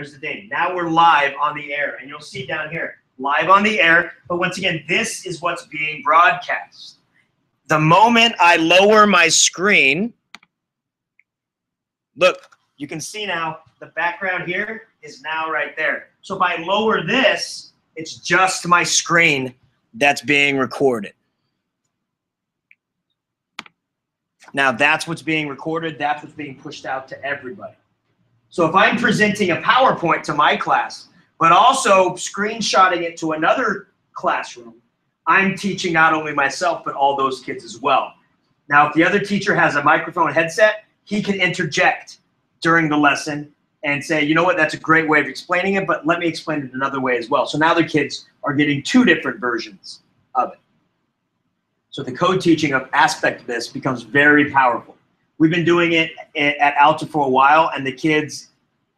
there's the thing. Now we're live on the air, and you'll see down here, live on the air. But once again, this is what's being broadcast. The moment I lower my screen, look, you can see now the background here is now right there. So if I lower this, it's just my screen that's being recorded. Now that's what's being recorded. That's what's being pushed out to everybody. So if I'm presenting a PowerPoint to my class, but also screenshotting it to another classroom, I'm teaching not only myself, but all those kids as well. Now, if the other teacher has a microphone headset, he can interject during the lesson and say, you know what, that's a great way of explaining it, but let me explain it another way as well. So now the kids are getting two different versions of it. So the co-teaching aspect of this becomes very powerful. We've been doing it at Alta for a while, and the kids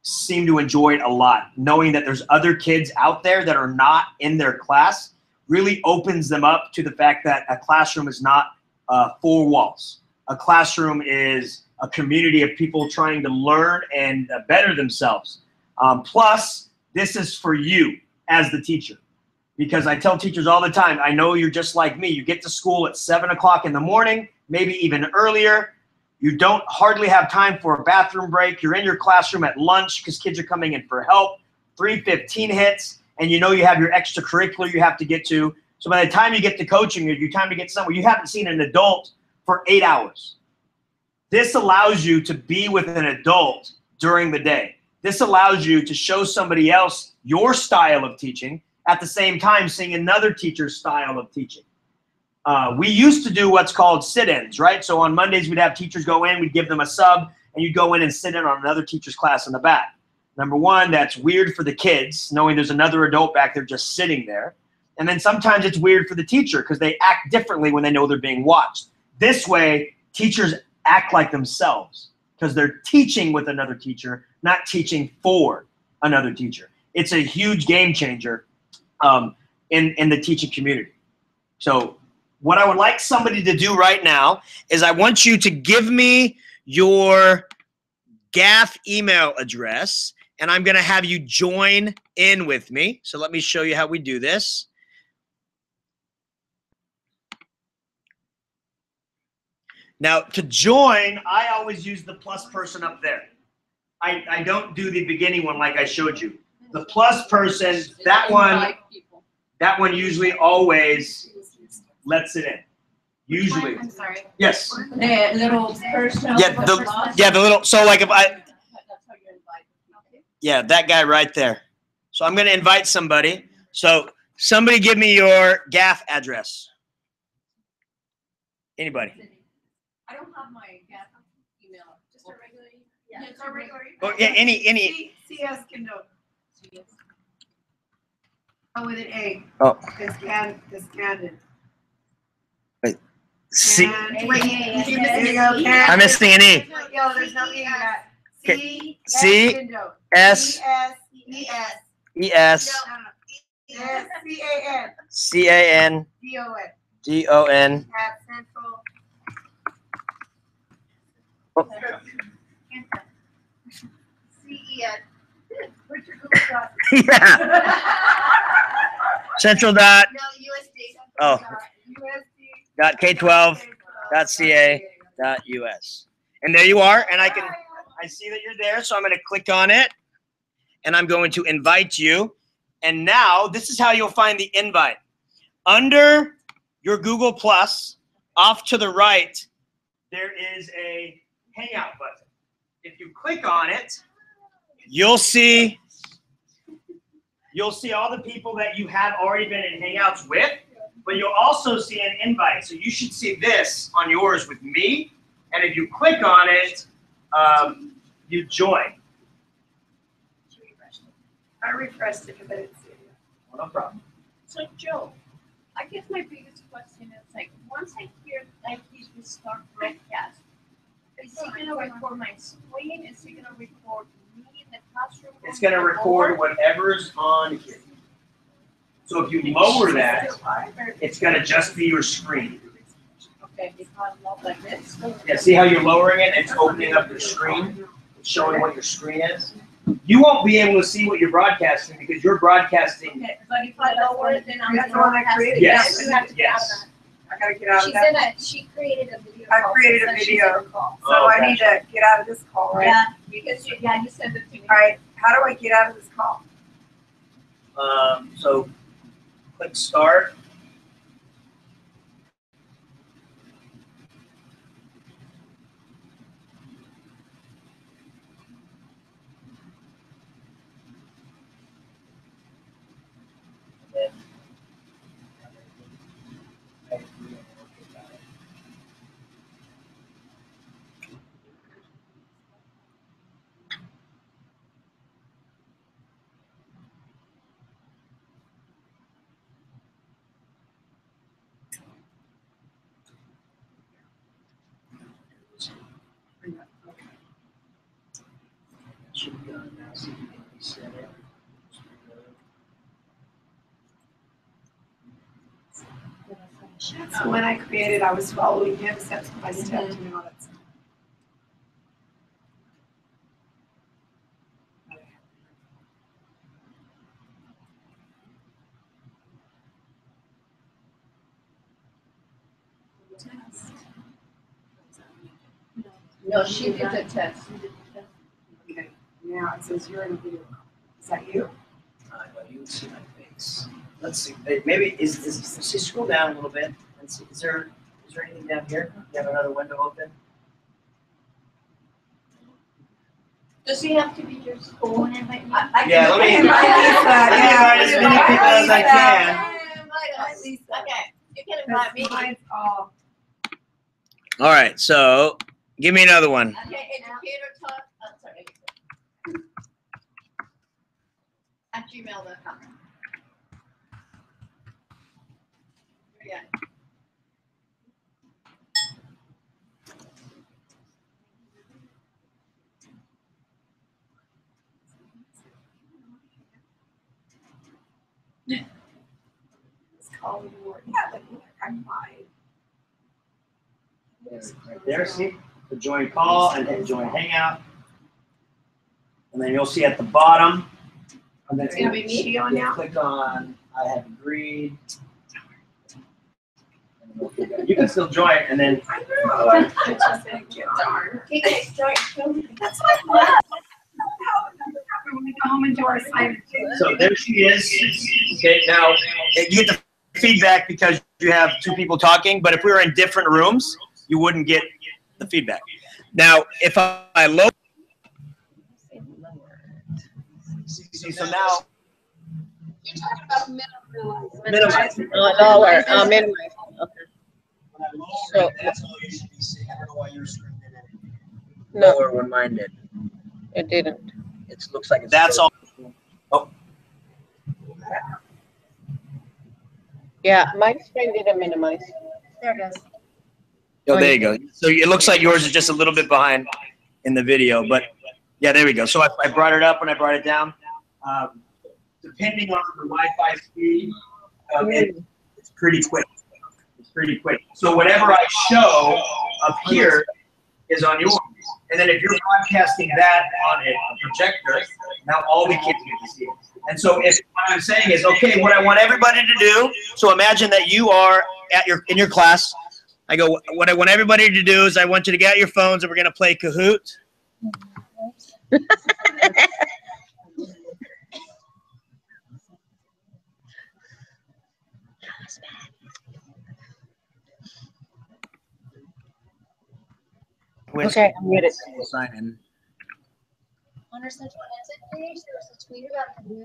seem to enjoy it a lot. Knowing that there's other kids out there that are not in their class really opens them up to the fact that a classroom is not four walls. A classroom is a community of people trying to learn and better themselves. Plus, this is for you as the teacher. Because I tell teachers all the time, I know you're just like me. You get to school at 7 o'clock in the morning, maybe even earlier. You don't hardly have time for a bathroom break. You're in your classroom at lunch because kids are coming in for help. 3:15 hits, and you know you have your extracurricular you have to get to. So by the time you get to coaching, your time to get somewhere, you haven't seen an adult for 8 hours. This allows you to be with an adult during the day. This allows you to show somebody else your style of teaching, at the same time seeing another teacher's style of teaching. We used to do what's called sit-ins, right? So on Mondays, we'd have teachers go in, we'd give them a sub, and you'd go in and sit in on another teacher's class in the back. Number one, that's weird for the kids, knowing there's another adult back there just sitting there. And then sometimes it's weird for the teacher because they act differently when they know they're being watched. This way, teachers act like themselves because they're teaching with another teacher, not teaching for another teacher. It's a huge game changer in the teaching community. So what I would like somebody to do right now is I want you to give me your GAF email address, and I'm going to have you join in with me. So let me show you how we do this. Now, to join, I always use the plus person up there. I don't do the beginning one like I showed you. The plus person, that one usually always lets it in. Usually. I'm sorry. Yes. The little person. Yeah, the little, so like if I, yeah, that guy right there. So I'm going to invite somebody. So somebody give me your GAF address. Anybody? I don't have my GAF email. Just a regular email. Yeah, it's a regular email. Oh, yeah, any. CS Kindle. Oh, with an A. Oh. It's Candid. Wait. C. Wait, I'm missing an E. Yo, there's no E in that. C. S. E. S. C-A-N. C-A-N. D-O-N. D-O-N. At Central. Oh. C-E-N. Where's your Google Doc? Yeah. Central dot. No, USD. Oh. USD. Dot K12. Dot CA. Dot US. And there you are. And I see that you're there. So I'm going to click on it. And I'm going to invite you. And now this is how you'll find the invite. Under your Google Plus, off to the right, there is a Hangout button. If you click on it, you'll see all the people that you have already been in Hangouts with, but you'll also see an invite. So you should see this on yours with me. And if you click on it, you join. I refreshed it because I didn't see it. Well, no problem. So Joe, I guess my biggest question is like, once I hear like he's will start broadcast, is he gonna record my screen? Is he gonna record me in the classroom? It's going to record whatever's on here. So if you lower that, it's going to just be your screen. Okay, if I love like this. Yeah, see how you're lowering it? It's opening up your screen. It's showing what your screen is. You won't be able to see what you're broadcasting because you're broadcasting. Okay, but if I lower it, then I'm. That's the one I created. Yes, You have to get out of yes. that. I gotta get out She of that. said that she created a video. I call, created so a she's video. in a call. So Oh, I need to get out of this call, right? Yeah, because you sent it to me. All right, how do I get out of this call? So click start. Should be on now, so you can reset it. So when I created, I was following him step by step to know that. No, she did the test. Okay, now it says you're in a video call. Is that you? Well, you can see my face. Let's see. Maybe see, scroll down a little bit and see. Is there anything down here? You have another window open? Does he have to be your school? Wanna invite me? Yeah, let me Invite Lisa, invite as many people as I can. Invite us. Lisa. Okay, you can invite me. Mine's all. All right, so give me another one. Okay, educator talk, sorry. At gmail.com. Yeah. It's called Word. Yeah, but I'm fine. There, see? The join call and then join hangout. And then you'll see at the bottom. And then It's gonna be me on now? click on I have agreed. You can still join and then I know. I just said, get darn. Okay, start, show me. That's what I want. When we go home and do our assignment. so there she is. Okay, now you get the feedback because you have two people talking, but if we were in different rooms, you wouldn't get the feedback. Now, if I lower, see, so now You're talking about minimize. Lower, minimize. Okay. So- That's all you should be seeing. I don't know why you're screaming it. No, Lower when mine did. it didn't. It looks like it's. That's all. Yeah, my screen didn't minimize. There it goes. Oh, there you go. So it looks like yours is just a little bit behind in the video, but yeah, there we go. So I brought it up and I brought it down. Depending on the Wi-Fi speed, it's pretty quick. It's pretty quick. So whatever I show up here is on yours. And then if you're broadcasting that on a projector, now all the kids get to see it. And so if what I'm saying is, okay, what I want everybody to do, so imagine that you are in your class. I go, what I want everybody to do is I want you to get out your phones and we're going to play Kahoot. Okay, I'm muted. We'll sign in. On our Central Atlantic page, there was a tweet about Kahoot.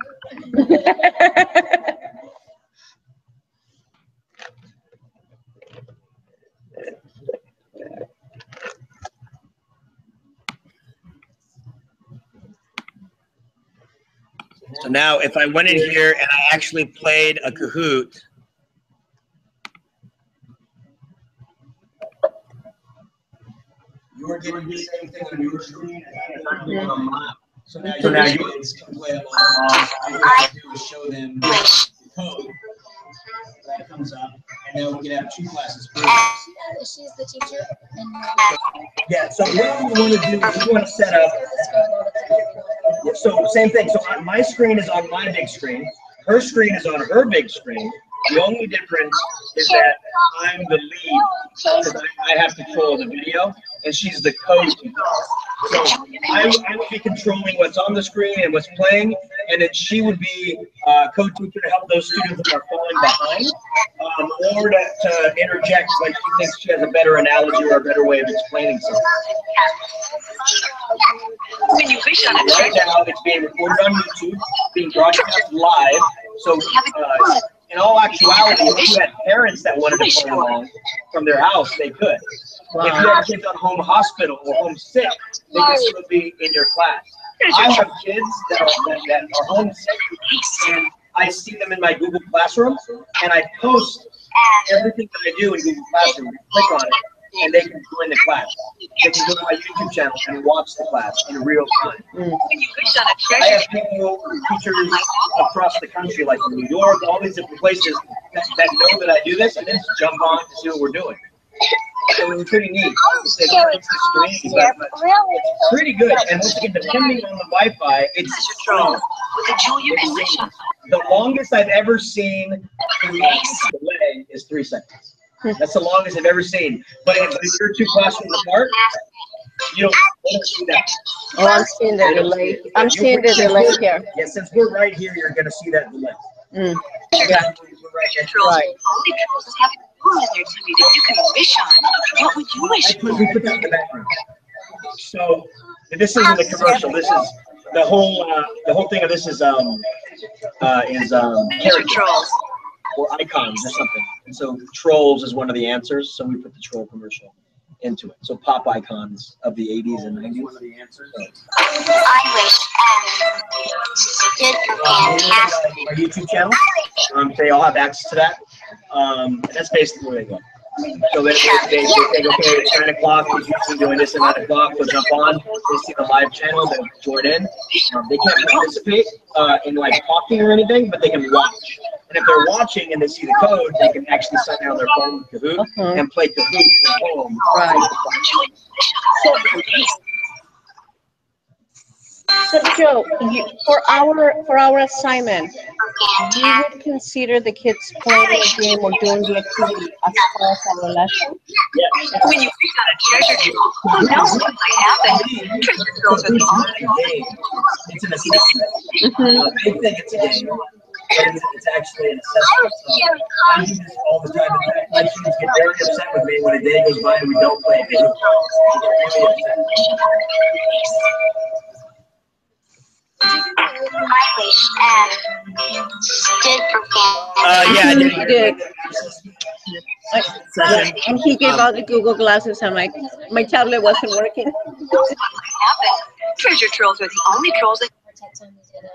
So now if I went in here and I actually played a Kahoot, you're getting the same thing on your screen and I'm doing on mine. So now you kids can play it along. All we have to do is show them the code that comes up, and then we can have two classes per week. She's the teacher. And yeah, so what you want to do is you want to set up, So same thing. So my screen is on my big screen. Her screen is on her big screen. The only difference is that I'm the lead because I have control of the video, and she's the co-teacher. So I would be controlling what's on the screen and what's playing, and then she would be co-teacher to help those students that are falling behind, or to interject like she thinks she has a better analogy or a better way of explaining something. Right now, it's being recorded on YouTube, being broadcast live. So, in all actuality, if you had parents that wanted to play along from their house, they could. If you have kids on home hospital or home sick, they can still be in your class. I have kids that are home sick, and I see them in my Google Classroom, and I post everything that I do in Google Classroom. You click on it, and they can join the class. They can go to my YouTube channel and watch the class in real time. I have people, teachers across the country, like in New York, all these different places, that know that I do this, and then just jump on to see what we're doing. So it's pretty neat. It's pretty good. And once again, depending on the Wi-Fi, it's strong. The longest I've ever seen delay is 3 seconds. That's the longest I've ever seen. But if you're 2 classrooms apart, you don't see that. Oh, I'm seeing the delay. I'm seeing the delay here. Yeah, since we're right here, you're going to see that delay. Yeah. Right. We put that in the background. So this isn't a commercial. This is the whole thing of this is characters or icons or something. And so trolls is one of the answers. So we put the troll commercial into it. So pop icons of the 80s and 90s. One of the answers. Our YouTube channel. They all have access to that. That's basically where they go. So they think, okay, it's 9 o'clock, we're usually doing this at 9 o'clock, they'll jump on, they see the live channel, they'll join in. They can't participate in like talking or anything, but they can watch. And if they're watching and they see the code, they can actually sign down their phone with Kahoot and play Kahoot at home. Right. So Joe, for our assignment, you would consider the kids playing a game or doing the activity as part of our lesson? Yes. When you reach out a treasure trove, who knows what might happen? Treasure troves are the only Game. It's an assessment. They think it's a game, but it's actually an assessment. So I do this all the time. In fact, my students get very upset with me when a day goes by and we don't play a game. They get really upset. Yeah, I did. He did. And he gave out the Google glasses and my tablet wasn't working. Treasure troves are the only trolls that. Tech time, we did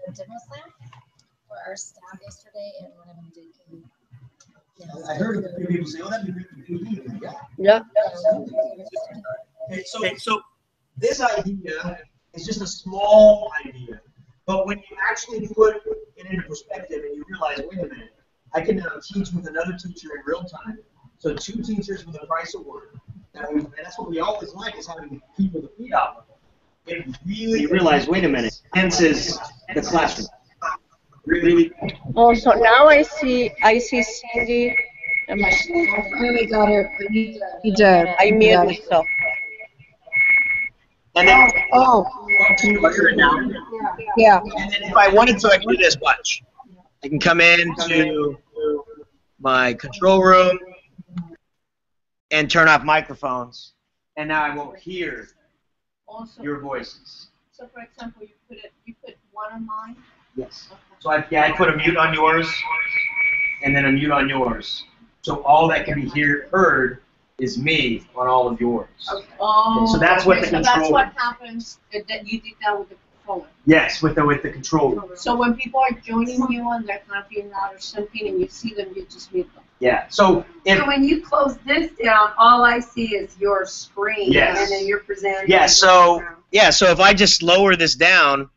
a demo slam for our staff yesterday, and one of them did. I heard a few people say, "Oh, that'd be great." Yeah. Okay, so this idea is just a small idea, but when you actually put it into perspective and you realize, wait a minute, I can now teach with another teacher in real time. So 2 teachers for the price of 1. And that's what we always like, is having people to feed off of. It really, you realize, wait a minute, enhances the classroom. Really. Oh, so now I see Cindy. We got her. He did. I muted myself. And then, Yeah. and then if I wanted to, I can do this, watch. I can come into my control room and turn off microphones, and now I won't hear Also, your voices. so for example, you put one on mine. Yes. So I put a mute on yours, and then a mute on yours. So all that can be heard is me on all of yours. Oh, So that's what the so that's control- what happens, that you did that with the controller. Yes, with the control room. So when people are joining you and they're not being loud or something and you see them, you just mute them. Yeah. So if So when you close this down, all I see is your screen. Yes. And then you're presenting. Yeah, so if I just lower this down,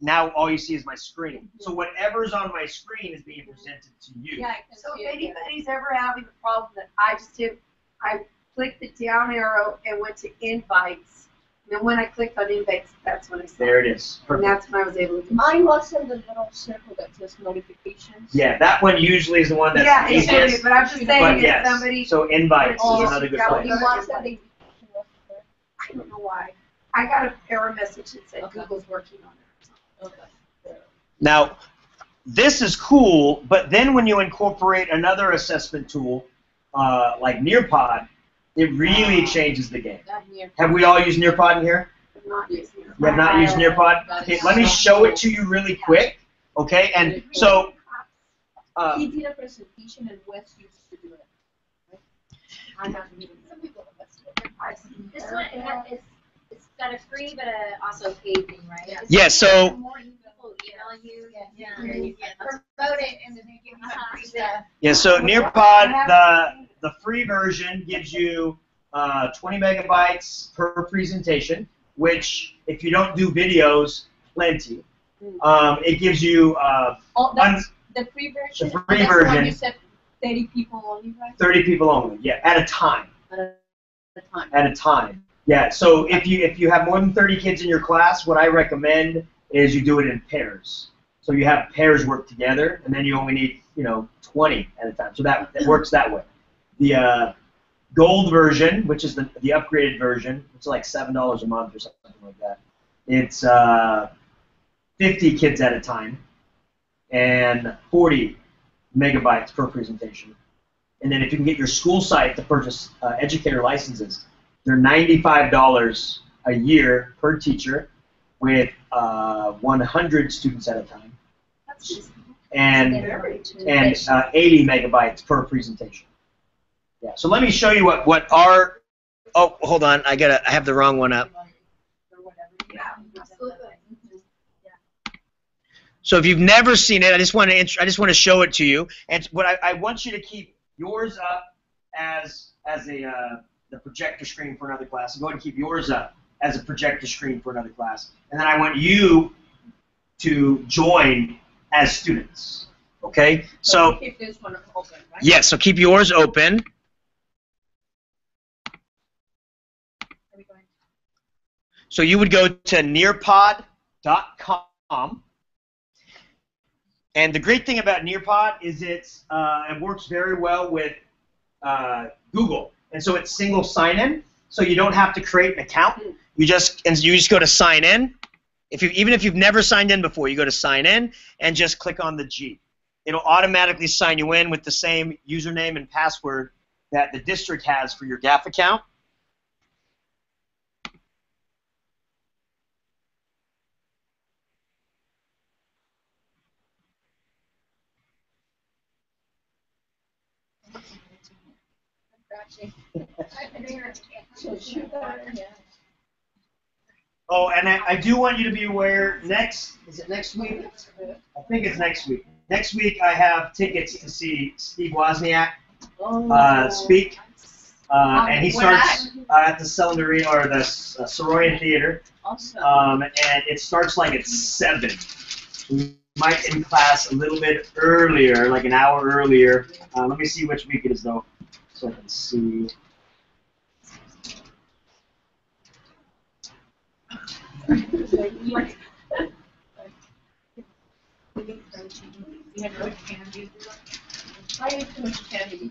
now all you see is my screen. So whatever's on my screen is being presented to you. Yeah, I can So see if it. anybody's ever having a problem that I just did, I clicked the down arrow and went to invites, And when I clicked on index, that's when I saw There it. it is. And Perfect. that's when I was able to. Mine wasn't the little circle that says notifications. Yeah, that one usually is the one that's Yeah, the it should, easiest. but I'm just saying But if yes, somebody, so invites Oh, is another good yeah, place. It wasn't the. I don't know why. I got an error message that said Okay. Google's working on it. Okay. Now, this is cool, but then when you incorporate another assessment tool, like Nearpod, it really changes the game. That near. Have we all used Nearpod in here? I'm not using it. You have not used Nearpod? Okay, let me show it to you really quick, okay? And so, He did a presentation and Wes used to do it. I haven't even. Some people at Wes do it. I've seen This one, it's got a free but also paid thing, right? This Yeah, one, so- more people email you, Yeah. promote it, and then they give you some free stuff. yeah, so Nearpod, the free version gives you 20 megabytes per presentation, which if you don't do videos, plenty. It gives you Oh, that's the free version? The free And that's the one version. you said 30 people only, right? 30 people only, yeah, at a time. At a time. At a time. Yeah, so if you have more than 30 kids in your class, what I recommend is you do it in pairs. So you have pairs work together, and then you only need 20 at a time. So that works that way. The gold version, which is the upgraded version, it's like $7 a month or something like that. It's 50 kids at a time and 40 megabytes per presentation. And then if you can get your school site to purchase educator licenses, they're $95 a year per teacher with 100 students at a time, and 80 megabytes per presentation. Yeah. So let me show you what our. Oh, hold on. I have the wrong one up. So if you've never seen it, I just want to show it to you. And what I want you to keep yours up as the projector screen for another class. And go ahead and keep yours up as a projector screen for another class. And then I want you to join as students. Okay? So Keep this one open, right? yes, so keep yours open. Are we going? So you would go to nearpod.com. And the great thing about Nearpod is it works very well with Google. And so it's single sign-in, so you don't have to create an account. You just go to sign in. Even if you've never signed in before, you go to sign in and just click on the G. It'll automatically sign you in with the same username and password that the district has for your GAF account. Oh, and I do want you to be aware, is it next week? I think it's next week. Next week I have tickets to see Steve Wozniak speak. And he starts at the Cylinder or the Soroyan Theater. Awesome. And it starts like at 7. We might end class a little bit earlier, like an hour earlier. Let me see which week it is, though, so I can see. I ate too much candy.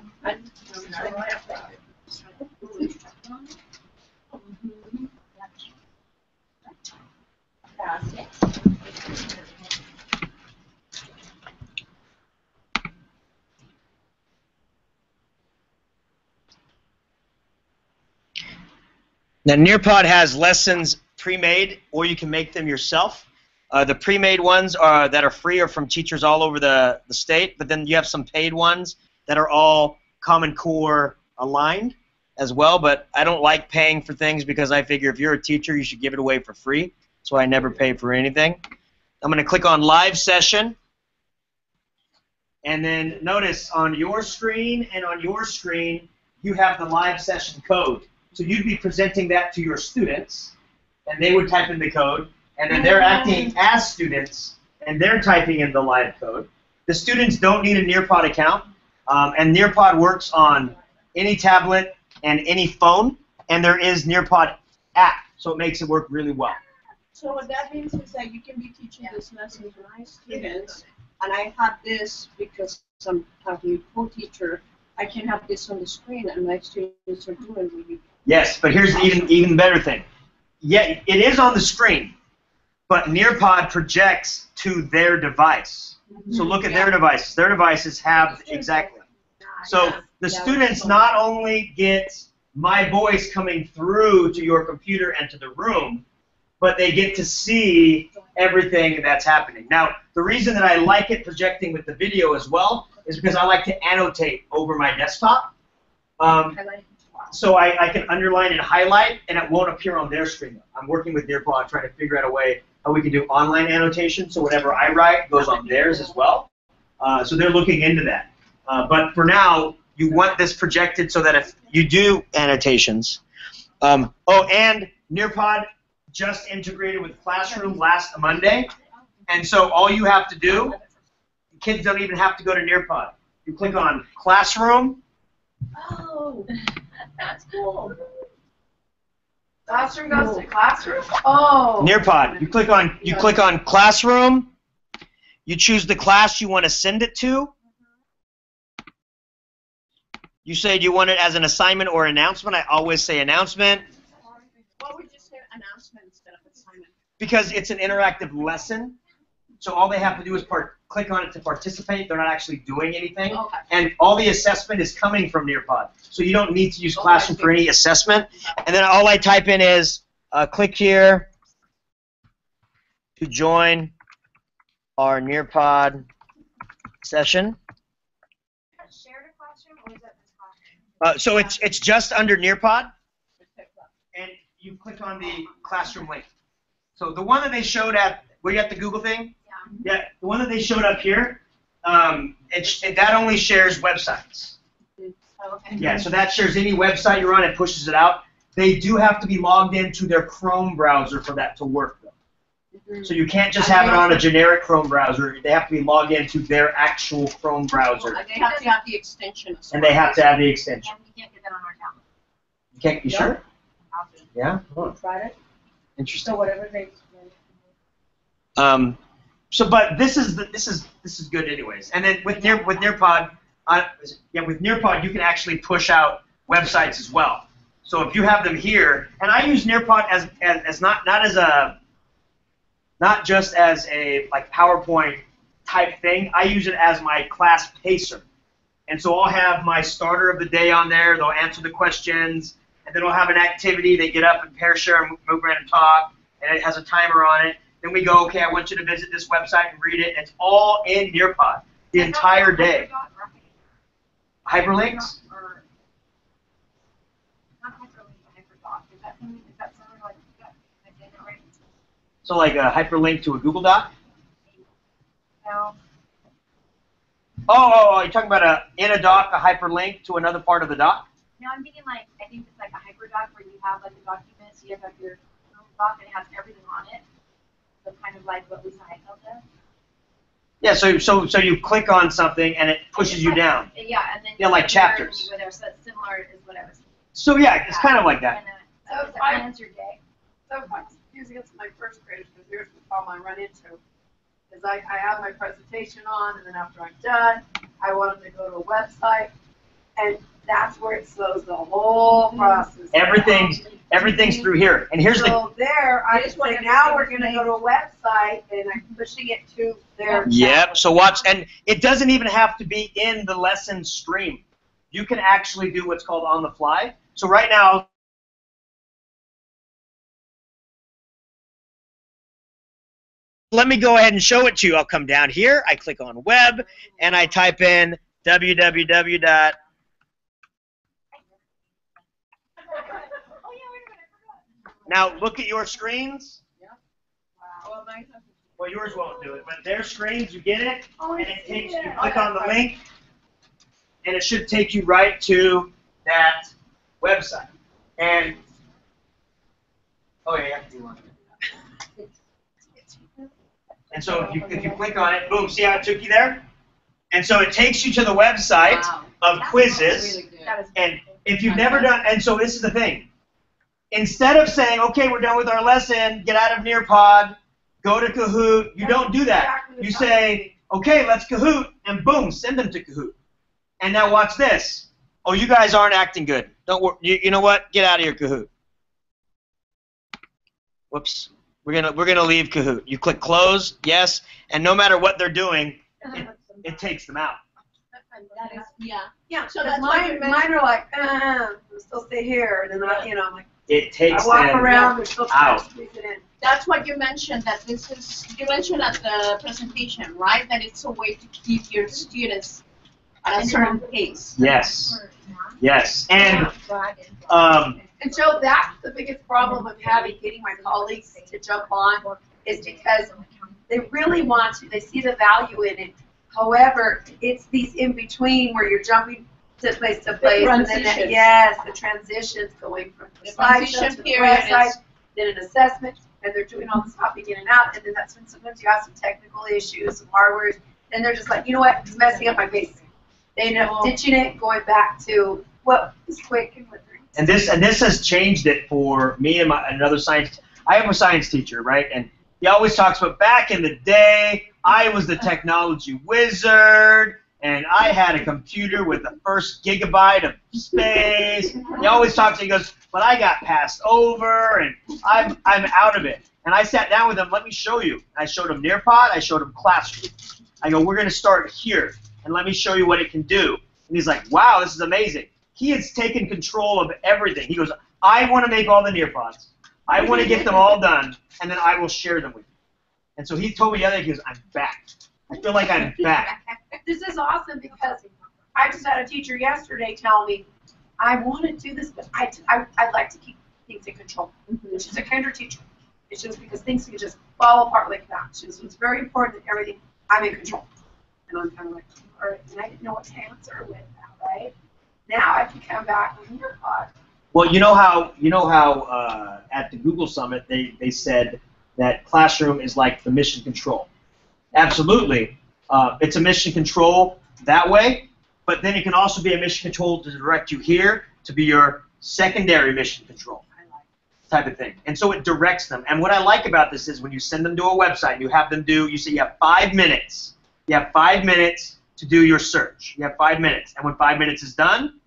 Now, Nearpod has lessons pre-made, or you can make them yourself. The pre-made ones that are free are from teachers all over the state, but then you have some paid ones that are all Common Core aligned as well, but I don't like paying for things because I figure if you're a teacher, you should give it away for free, so I never pay for anything. I'm going to click on Live Session, and then notice on your screen and on your screen, you have the live session code. So you'd be presenting that to your students, and they would type in the code, and then they're acting as students, and they're typing in the live code. The students don't need a Nearpod account, and Nearpod works on any tablet and any phone, and there is Nearpod app So it makes it work really well. So what that means is that you can be teaching this lesson to my students, and I have this because I'm a co-teacher. I can have this on the screen, and my students are doing really. Yes, but here's the even better thing. Yeah, it is on the screen, but Nearpod projects to their device. So look at their devices. Their devices have exactly. So the students not only get my voice coming through to your computer and to the room, but they get to see everything that's happening. Now, the reason that I like it projecting with the video as well is because I like to annotate over my desktop. So I can underline and highlight, and it won't appear on their screen. I'm working with Nearpod trying to figure out a way how we can do online annotation, so whatever I write goes on theirs as well. So they're looking into that. But for now, you want this projected so that if you do annotations. And Nearpod just integrated with Classroom last Monday. And so all you have to do, kids don't even have to go to Nearpod. You click on Classroom. Oh, that's cool. Classroom goes to classroom? Oh. Nearpod. You click on Classroom. You choose the class you want to send it to. You say, do you want it as an assignment or announcement? I always say announcement. Why would you say announcement instead of assignment? Because it's an interactive lesson. So all they have to do is click on it to participate. They're not actually doing anything. Okay. And all the assessment is coming from Nearpod. So you don't need to use Classroom for any assessment. And then all I type in is click here to join our Nearpod session. Shared a classroom or is that this classroom? So it's just under Nearpod, and you click on the Classroom link. So the one that they showed were you at the Google thing? Yeah, the one that they showed up here, that only shares websites. Okay. Yeah, so that shares any website you're on, it pushes it out. They do have to be logged into their Chrome browser for that to work, though. So you can't just have it on a generic Chrome browser. They have to be logged into their actual Chrome browser. They have to have the extension. And they have to have the extension. And we can't get that on our tablet. You can't, you sure? I'll do it. Yeah? Oh, Tried it? interesting. So whatever they. But this is good anyways. And then with Nearpod, with Nearpod you can actually push out websites as well. So if you have them here, and I use Nearpod as not just as a like PowerPoint type thing. I use it as my class pacer. And so I'll have my starter of the day on there. They'll answer the questions, and then I'll have an activity. They get up and pair share and move around and talk, and it has a timer on it. Then we go, okay, I want you to visit this website and read it. And it's all in Nearpod the entire day. Hyperlinks? Or, not hyperlink, but hyperdoc. Is that something like that? I did it right? So like a hyperlink to a Google Doc? No. Oh, you're talking about in a doc, a hyperlink to another part of the doc? No, I'm thinking like, I think it's like a hyperdoc where you have like a document, so you have like your Google Doc and it has everything on it. So kind of like what Lisa Heidfeld does. Yeah, so you click on something and it pushes you down. Yeah, and then Yeah, like chapters. Whatever, so it's similar is what I was. So yeah, it's kind of like that. So it plans your day. So if I'm using it to my first graders, because here's the problem I run into, is I have my presentation on, and then after I'm done, I want them to go to a website, and that's where it slows the whole process down. Everything's through here. And here's the So there, I just say, now we're gonna go to a website, and I'm pushing it to their. Yep, so watch, and it doesn't even have to be in the lesson stream. You can actually do what's called on the fly. So right now, let me go ahead and show it to you. I'll come down here, I click on web, and I type in www. Now look at your screens. Well, yours won't do it, but their screens, you get it, and it takes you click on the link, and it should take you right to that website. And oh yeah, you have to do one. And so if you click on it, boom, see how it took you there? And so it takes you to the website of quizzes. That is And if you've never done, and so this is the thing. instead of saying, okay, we're done with our lesson, get out of Nearpod, go to Kahoot, you don't do that. You say, okay, let's Kahoot, and boom, send them to Kahoot. And now watch this. Oh, you guys aren't acting good. Don't worry. You know what? Get out of here, Kahoot. Whoops. We're gonna leave Kahoot. You click close, yes, and no matter what they're doing, it takes them out. That is, yeah. So So that's why mine are like, I'm still stay here, and then I'm like, It takes I walk them around, they're still trying to out. squeeze it in. that's what you mentioned, that this is, you mentioned at the presentation, right? That it's a way to keep your students at a certain pace. Yes. Yes. And And so that's the biggest problem of getting my colleagues to jump on, is because they really want to, they see the value in it. However, it's these in between where you're jumping to place to place, and then the transitions going from the slideshow to the website, then an assessment, and they're doing all this hopping in and out, and then that's when sometimes you have some technical issues, some hardware, and they're just like, you know what, it's messing up my basics. They end up ditching it, going back to what is quick and what they're And this has changed it for me and another science. I have a science teacher, right? And he always talks about back in the day, I was the technology wizard, and I had a computer with the first gigabyte of space. He always talks. He goes, but I got passed over, and I'm out of it. And I sat down with him. Let me show you. I showed him Nearpod. I showed him Classroom. I go, we're going to start here, and let me show you what it can do. And he's like, wow, this is amazing. He has taken control of everything. He goes, I want to make all the Nearpods. I want to get them all done, and then I will share them with you. And so he told me the other day, he goes, I'm back. I feel like I'm back. This is awesome because I just had a teacher yesterday tell me, I want to do this, but I'd like to keep things in control. She's a kinder teacher. It's just because things can just fall apart like that. She says, it's very important that everything, I'm in control. And I'm kind of like, all right, and I didn't know what to answer with that, right? Now I can come back with Nearpod. Well, you know how at the Google Summit they said that Classroom is like the mission control. Absolutely, it's a mission control that way, but then it can also be a mission control to direct you here to be your secondary mission control type of thing. And so it directs them. And what I like about this is when you send them to a website, you have them do, you say you have 5 minutes. You have 5 minutes to do your search. You have 5 minutes. And when 5 minutes is done,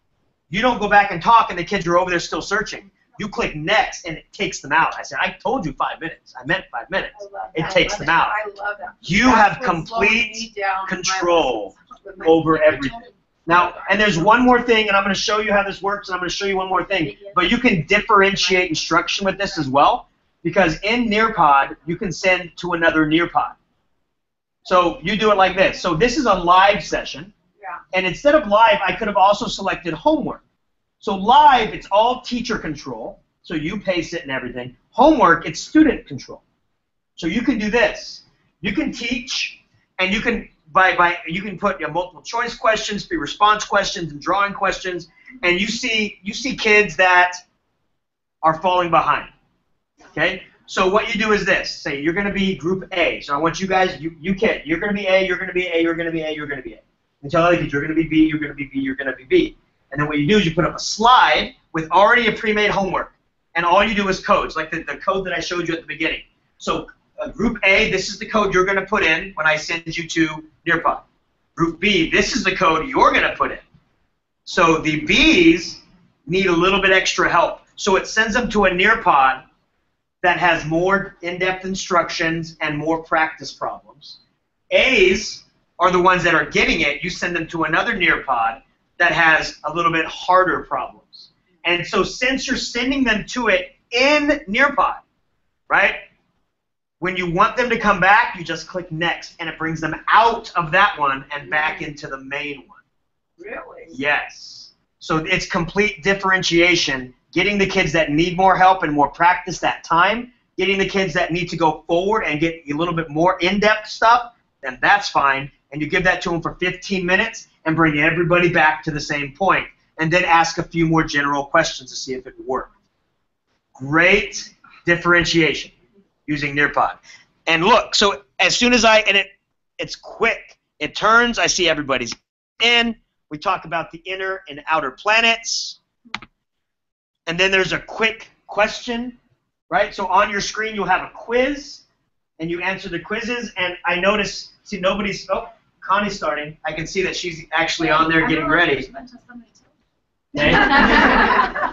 you don't go back and talk and the kids are over there still searching. You click next and it takes them out. I said, I told you 5 minutes. I meant 5 minutes. It takes them out. I love that. You have complete control over everything. Now, and there's one more thing, and I'm going to show you how this works, and I'm going to show you one more thing. But you can differentiate instruction with this as well, because in Nearpod, you can send to another Nearpod. So you do it like this. So this is a live session. And instead of live, I could have also selected homework. So live, it's all teacher control. So you pace it and everything. Homework, it's student control. So you can do this. You can teach, and you can you can put multiple choice questions, response questions, and drawing questions, and you see kids that are falling behind. Okay. So what you do is this. Say you're going to be group A. So I want you guys, you kid, you're going to be A, you're going to be A, you're going to be A, you're going to be A. And tell other kids you're going to be B, you're going to be B, you're going to be B. And then what you do is you put up a slide with already a pre-made homework. And all you do is codes, like the code that I showed you at the beginning. So group A, this is the code you're going to put in when I send you to Nearpod. Group B, this is the code you're going to put in. So the Bs need a little bit extra help. So it sends them to a Nearpod that has more in-depth instructions and more practice problems. A's are the ones that are getting it. You send them to another Nearpod that has a little bit harder problems. And so since you're sending them to it in Nearpod, right, when you want them to come back, you just click next, and it brings them out of that one and back into the main one. Really? Yes. So it's complete differentiation, getting the kids that need more help and more practice that time, getting the kids that need to go forward and get a little bit more in-depth stuff, then that's fine. And you give that to them for 15 minutes and bring everybody back to the same point, and then ask a few more general questions to see if it worked. Great differentiation using Nearpod. And look, so as soon as it's quick. It turns, I see everybody's in. We talk about the inner and outer planets. And then there's a quick question, right? So on your screen you'll have a quiz, and you answer the quizzes. And I notice, see, nobody's. Oh, Connie's starting. I can see that she's actually on there getting ready. Okay.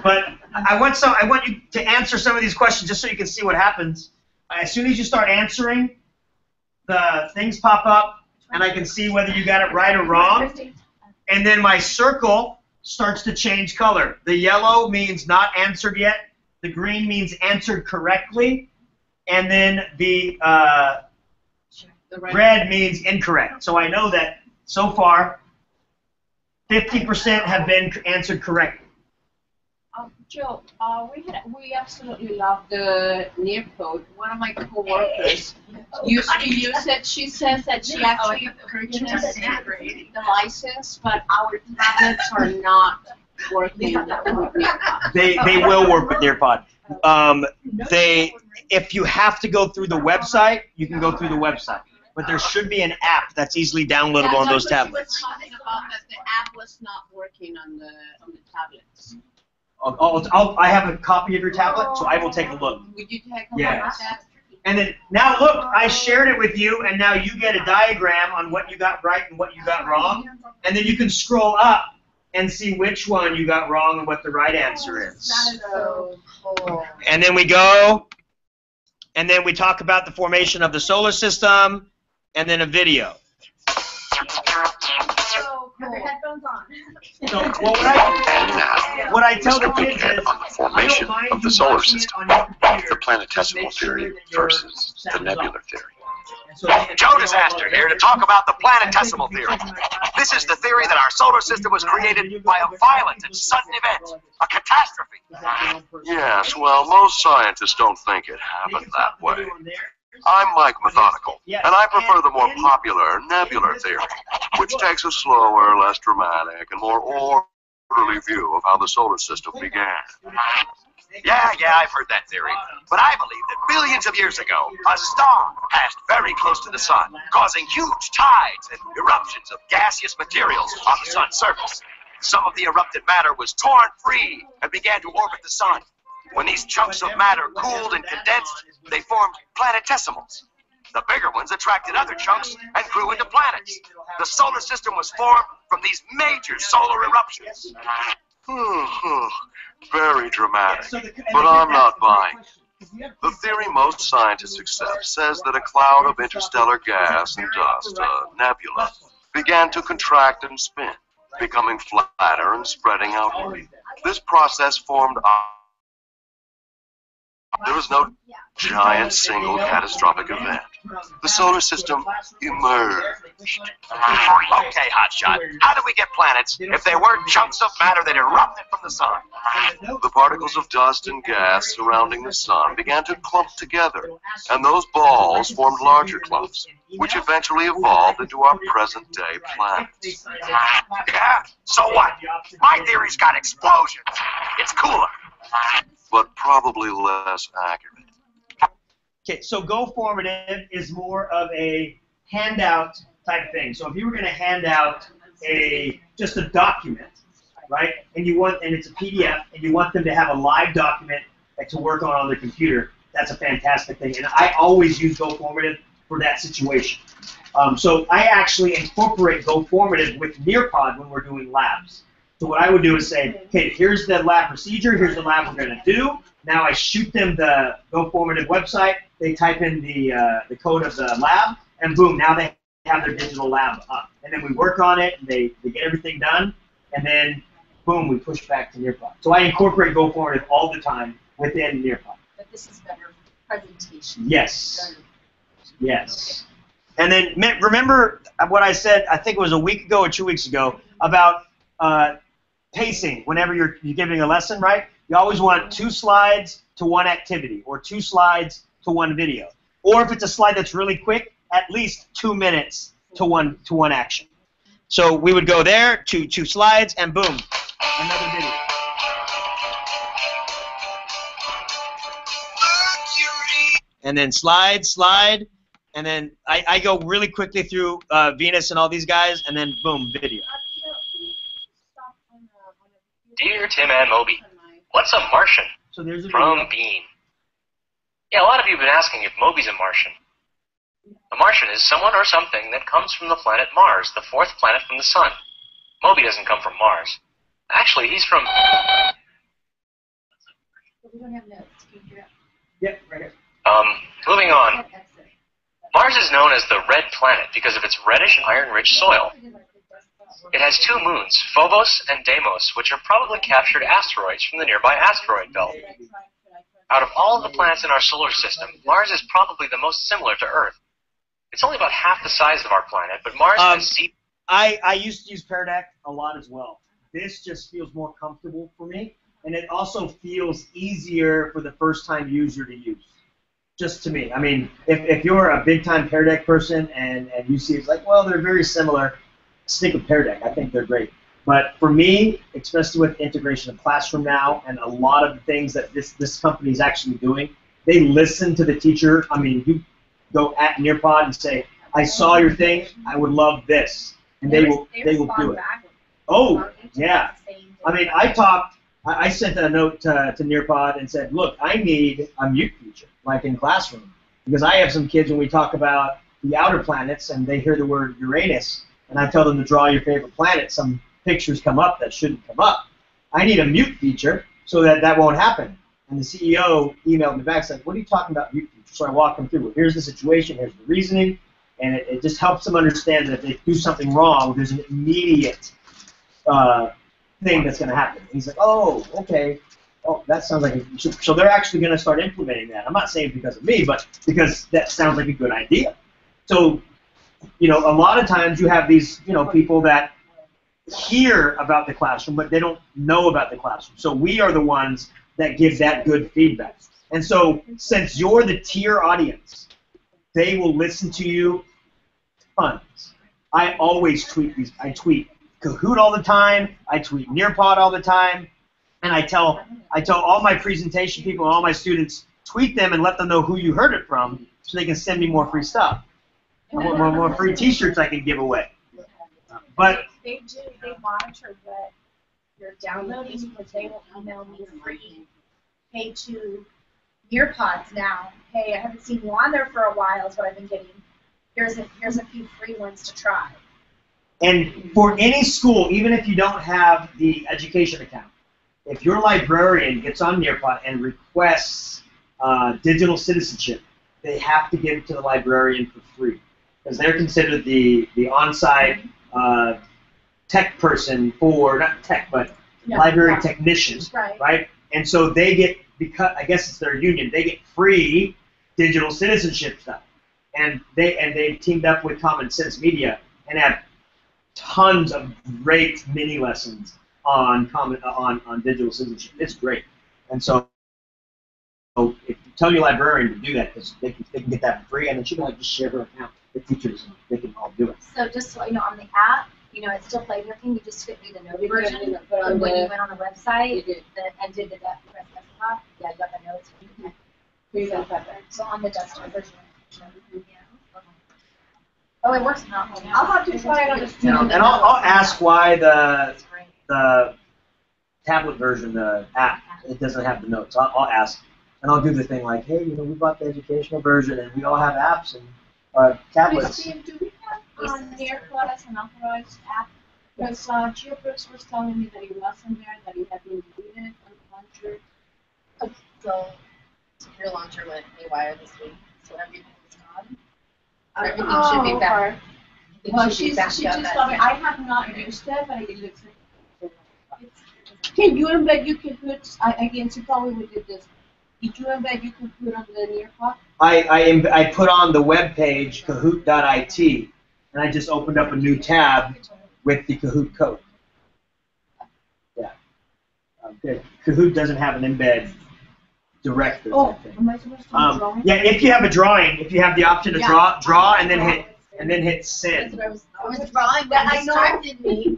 But I want you to answer some of these questions just so you can see what happens. As soon as you start answering, the things pop up, and I can see whether you got it right or wrong. And then my circle starts to change color. The yellow means not answered yet. The green means answered correctly. And then the red means incorrect. So I know that so far, 50% have been answered correctly. Joe, we absolutely love the Nearcode. One of my coworkers used to use it. She says that she actually purchased the license, but our tablets are not working with Nearpod. They will work with Nearpod. If you have to go through the website, you can go through the website. But there should be an app that's easily downloadable on those tablets. She was talking about that the app was not working on the tablets. I have a copy of your tablet, so I will take a look. Would you take a look Yes. at that? And then, now look, I shared it with you, and now you get a diagram on what you got right and what you got wrong. And then you can scroll up and see which one you got wrong and what the right answer is. So cool. And then we go, and then we talk about the formation of the solar system, and then a video. Have your headphones on. So what I tell the kids is, on the formation of the solar system, the planetesimal theory versus the nebular theory. Joe Disaster here to talk about the planetesimal theory. This is the theory that our solar system was created by a violent and sudden event, a catastrophe. Yes, well, most scientists don't think it happened that way. I'm Mike Methodical, and I prefer the more popular nebular theory, which takes a slower, less dramatic, and more orderly view of how the solar system began. Yeah, I've heard that theory. But I believe that billions of years ago, a star passed very close to the sun, causing huge tides and eruptions of gaseous materials on the sun's surface. Some of the erupted matter was torn free and began to orbit the sun. When these chunks of matter cooled and condensed, they formed planetesimals. The bigger ones attracted other chunks and grew into planets. The solar system was formed from these major solar eruptions. Very dramatic, but I'm not buying. The theory most scientists accept says that a cloud of interstellar gas and dust, a nebula, began to contract and spin, becoming flatter and spreading outward. This process formed there was no giant single catastrophic event. The solar system emerged. Okay, hotshot. How do we get planets if they weren't chunks of matter that erupted from the sun? The particles of dust and gas surrounding the sun began to clump together, and those balls formed larger clumps, which eventually evolved into our present-day planets. Yeah? So what? My theory's got explosions. It's cooler. But probably less accurate. Okay, so Go Formative is more of a handout type thing. So if you were going to hand out just a document, right, and it's a PDF, and you want them to have a live document to work on their computer, that's a fantastic thing. And I always use Go Formative for that situation. So I actually incorporate Go Formative with Nearpod when we're doing labs. So what I would do is say, okay, here's the lab procedure, here's the lab we're going to do. Now I shoot them the Go Formative website, they type in the code of the lab, and boom, now they have their digital lab up. And then we work on it, and they get everything done, and then boom, we push back to Nearpod. So I incorporate Go Formative all the time within Nearpod. But this is better presentation. Yes. Yes. And then remember what I said, I think it was a week ago or 2 weeks ago, about pacing whenever you're giving a lesson, right? You always want 2 slides to 1 activity, or 2 slides to 1 video. Or if it's a slide that's really quick, at least 2 minutes to one action. So we would go there, 2 slides, and boom, another video. And then slide, and then I go really quickly through Venus and all these guys, and then boom, video. Dear Tim and Moby, what's a Martian? So there's a From video. Bean. Yeah, a lot of you have been asking if Moby's a Martian. A Martian is someone or something that comes from the planet Mars, the fourth planet from the Sun. Moby doesn't come from Mars. Actually, he's from... We don't have notes. Can you hear it? Yep, right here. Moving on. Mars is known as the red planet because of its reddish iron-rich soil. It has two moons, Phobos and Deimos, which are probably captured asteroids from the nearby asteroid belt. Out of all of the planets in our solar system, Mars is probably the most similar to Earth. It's only about half the size of our planet, but Mars has sea... I used to use Pear Deck a lot as well. This just feels more comfortable for me, and it also feels easier for the first-time user to use. Just to me. I mean, if you're a big-time Pear Deck person and you see it's like, well, they're very similar, stick with Pear Deck. I think they're great. But for me, especially with integration of Classroom now and a lot of the things that this company is actually doing, they listen to the teacher. I mean, you go at Nearpod and say, I saw your thing, I would love this. And they will do it. Oh, yeah. I mean, I sent a note to Nearpod and said, look, I need a mute feature, like in Classroom. Because I have some kids when we talk about the outer planets and they hear the word Uranus, and I tell them to draw your favorite planet, some pictures come up that shouldn't come up. I need a mute feature so that won't happen. And the CEO emailed me back and said, what are you talking about mute feature? So I walked them through it. Here's the situation, here's the reasoning, and it just helps them understand that if they do something wrong, there's an immediate thing that's going to happen. And he's like, oh, okay. Oh, that sounds like a, so they're actually going to start implementing that. I'm not saying because of me, but because that sounds like a good idea. So, you know, a lot of times you have these, you know, people that hear about the classroom, but they don't know about the classroom. So we are the ones that give that good feedback. And so since you're the tier audience, they will listen to you tons. I always tweet these. I tweet Kahoot all the time. I tweet Nearpod all the time. And I tell all my presentation people and all my students, tweet them and let them know who you heard it from so they can send me more free stuff. More free t-shirts I can give away. But they monitor what you're downloading because they will email me free. Hey, to Nearpods now. Hey, I haven't seen you on there for a while is what I've been getting. Here's a few free ones to try. And for any school, even if you don't have the education account, if your librarian gets on Nearpod and requests digital citizenship, they have to give it to the librarian for free because they're considered the on-site tech person for, not tech, but library technicians, right? And so they get, because I guess it's their union, they get free digital citizenship stuff. And they teamed up with Common Sense Media and have tons of great mini lessons on digital citizenship. It's great. And so if you tell your librarian to do that, because they can get that for free, and then she can like just share her account with teachers, they can all do it. So just so you know, on the app, you know, it still plays everything. You just fit through the note version. But when you went on the website and did the desktop, yeah, you got the notes. So on the desktop version. Oh, it works now. I'll have to try it on the student. And I'll ask why the tablet version, the app, it doesn't have the notes. I'll ask, and I'll do the thing like, hey, you know, we bought the educational version, and we all have apps and tablets. Christine, do we have Nearpod as an authorized app? Because GeoBricks was telling me that he wasn't there, that he had been deleted on the launcher. So your launcher went haywire this week, so everything is gone. Everything should be back. Well, she just told me I have not used it, but it looks like. Can you embed your Kahoot? Again, she told me we did this. Did you embed your Kahoot on the Nearpod? I put on the web page Kahoot.it, and I just opened up a new tab with the Kahoot code. Yeah. Kahoot doesn't have an embed directly. Oh, am I supposed to draw? Yeah, if you have a drawing, if you have the option to draw, and then hit send. I was drawing, but I distracted me.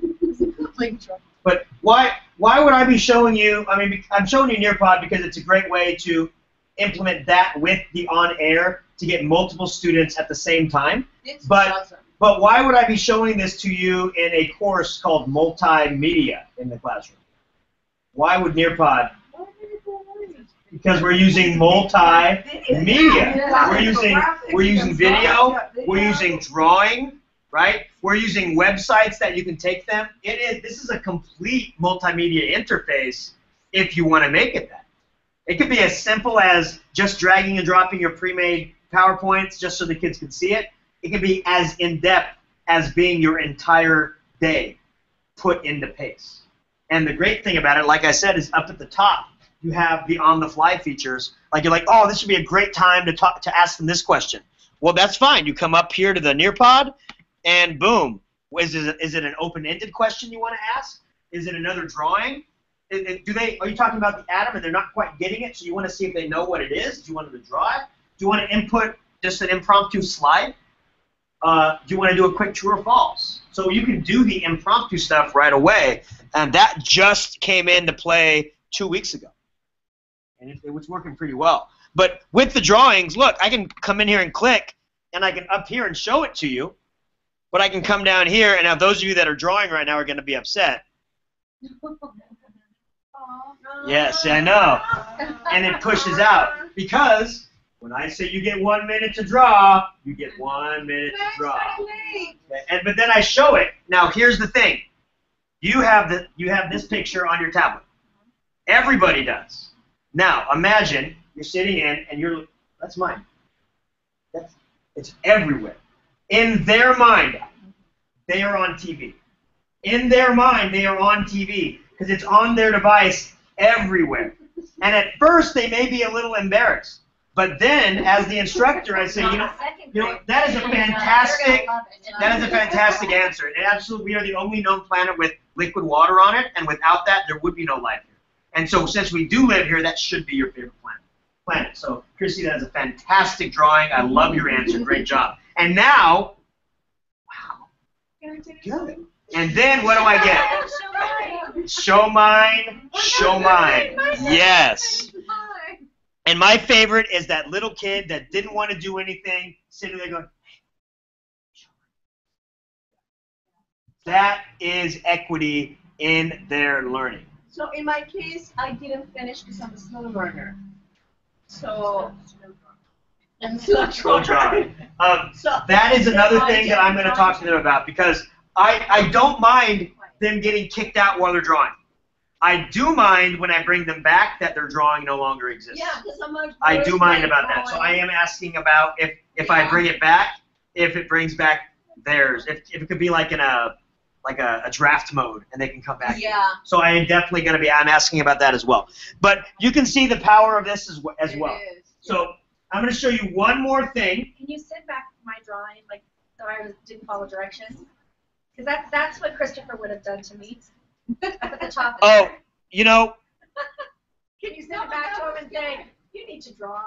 But why would I be showing you? I mean, I'm showing you Nearpod because it's a great way to implement that with the on-air to get multiple students at the same time. But why would I be showing this to you in a course called multimedia in the classroom? Why would Nearpod? because we're using multimedia. We're using video. We're using drawing, right? We're using websites that you can take them. This is a complete multimedia interface if you want to make it that. It could be as simple as just dragging and dropping your pre-made PowerPoints just so the kids can see it. It can be as in-depth as being your entire day put into pace. And the great thing about it, like I said, is up at the top, you have the on-the-fly features. Like you're like, oh, this would be a great time to ask them this question. Well, that's fine. You come up here to the Nearpod, and boom. Is it an open-ended question you want to ask? Is it another drawing? Are you talking about the atom and they're not quite getting it, so you want to see if they know what it is? Do you want them to draw it? Do you want to input just an impromptu slide? Do you want to do a quick true or false? So you can do the impromptu stuff right away, and that just came into play 2 weeks ago. And it was working pretty well. But with the drawings, look, I can come in here and click, and I can up here and show it to you, but I can come down here, and now those of you that are drawing right now are going to be upset. Yes, I know. And it pushes out, because when I say you get 1 minute to draw, you get 1 minute to draw. But then I show it. Now here's the thing. You have this picture on your tablet. Everybody does. Now imagine you're sitting in and that's mine. It's everywhere. In their mind, they are on TV. In their mind, they are on TV because it's on their device everywhere. And at first, they may be a little embarrassed. But then, as the instructor, I say, you know, that is a fantastic answer. And absolutely, we are the only known planet with liquid water on it, and without that, there would be no life here. And so, since we do live here, that should be your favorite planet. So, Chrissy, that is a fantastic drawing. I love your answer. Great job. And now, wow, good. And then, what do I get? Show mine. Show mine. Yes. And my favorite is that little kid that didn't want to do anything, sitting there going, hey, show mine. That is equity in their learning. So in my case, I didn't finish because I'm a slow learner. So, slow drawing. That is another thing that I'm going to talk to them about, because I don't mind them getting kicked out while they're drawing. I do mind when I bring them back that their drawing no longer exists. Yeah, because I'm like, I do mind about that. So I am asking about if I bring it back, if it brings back theirs, if it could be like in a draft mode and they can come back. Yeah. So I am definitely going to be. I'm asking about that as well. But you can see the power of this as well. So I'm going to show you one more thing. Can you send back my drawing, like so I didn't follow directions? Because that's what Christopher would have done to me. At the top. Oh, you know. Can you send it back to him and say, you need to draw?